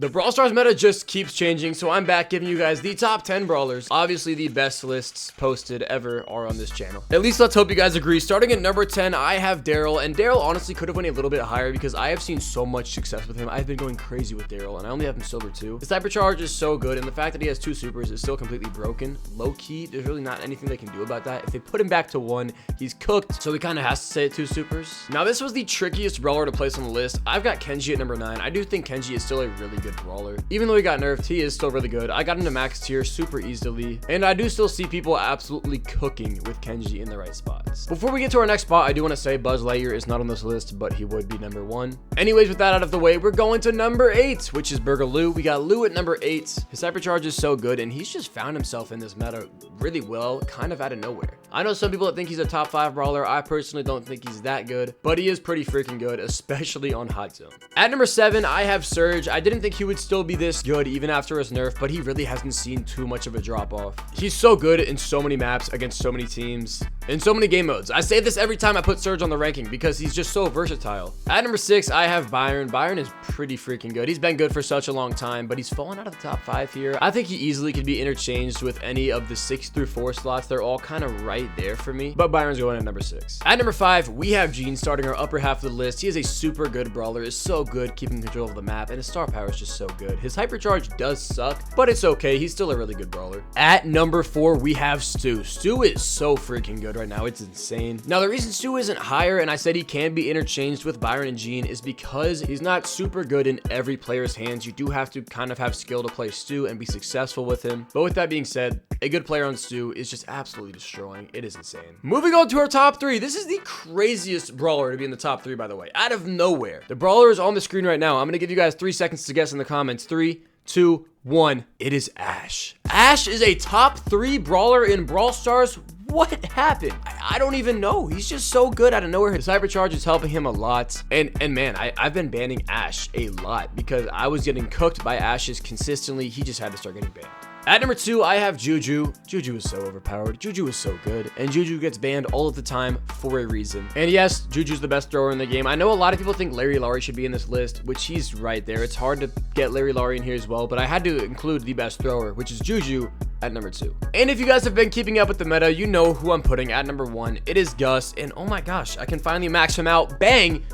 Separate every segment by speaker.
Speaker 1: The Brawl Stars meta just keeps changing, so I'm back giving you guys the top 10 brawlers. Obviously, the best lists posted ever are on this channel. At least let's hope you guys agree. Starting at number 10, I have Daryl, and Daryl honestly could have went a little bit higher because I have seen so much success with him. I've been going crazy with Daryl, and I only have him silver 2. His hypercharge is so good, and the fact that he has 2 supers is still completely broken. Low-key, there's really not anything they can do about that. If they put him back to 1, he's cooked, so he kind of has to stay at 2 supers. Now, this was the trickiest brawler to place on the list. I've got Kenji at number 9. I do think Kenji is still a really good brawler. Even though he got nerfed, he is still really good. I got him to max tier super easily, and I do still see people absolutely cooking with Kenji in the right spots. Before we get to our next spot, I do want to say Buzz Lightyear is not on this list, but he would be number 1. Anyways, with that out of the way, we're going to number 8, which is Burger Lou. We got Lou at number 8. His hypercharge is so good, and he's just found himself in this meta really well, kind of out of nowhere. I know some people that think he's a top 5 brawler. I personally don't think he's that good, but he is pretty freaking good, especially on Hot Zone. At number 7, I have Serge. I didn't think he would still be this good even after his nerf, but he really hasn't seen too much of a drop off. He's so good in so many maps against so many teams in so many game modes. I say this every time I put Serge on the ranking because he's just so versatile. At number 6, I have Byron. Byron is pretty freaking good. He's been good for such a long time, but he's fallen out of the top 5 here. I think he easily could be interchanged with any of the 6 through 4 slots. They're all kind of right there for me, but Byron's going at number 6. At number 5, we have Gene starting our upper half of the list. He is a super good brawler, is so good keeping control of the map, and his star power is just so good. His hypercharge does suck, but it's okay. He's still a really good brawler. At number 4, we have Stu. Stu is so freaking good right now. It's insane. Now, the reason Stu isn't higher, and I said he can be interchanged with Byron and Gene, is because he's not super good in every player's hands. You do have to kind of have skill to play Stu and be successful with him. But with that being said, a good player on Stu is just absolutely destroying. It is insane. Moving on to our top 3. This is the craziest brawler to be in the top 3, by the way. Out of nowhere. The brawler is on the screen right now. I'm going to give you guys 3 seconds to guess in the comments. 3, 2, 1. It is Ash. Ash is a top 3 brawler in Brawl Stars. What happened? I don't even know. He's just so good out of nowhere. His hypercharge is helping him a lot. And man, I've been banning Ash a lot because I was getting cooked by Ashes consistently. He just had to start getting banned. At number 2, I have Juju. Juju is so overpowered. Juju is so good. And Juju gets banned all of the time for a reason. And yes, Juju's the best thrower in the game. I know a lot of people think Larry Laurie should be in this list, which he's right there. It's hard to get Larry Laurie in here as well, but I had to include the best thrower, which is Juju at number 2. And if you guys have been keeping up with the meta, you know who I'm putting at number 1. It is Gus. And oh my gosh, I can finally max him out. Bang!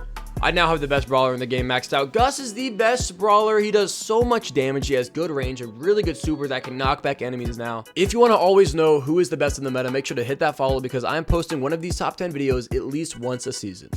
Speaker 1: I now have the best brawler in the game maxed out. Gus is the best brawler. He does so much damage. He has good range, a really good super that can knock back enemies now. If you want to always know who is the best in the meta, make sure to hit that follow because I'm posting one of these top 10 videos at least once a season.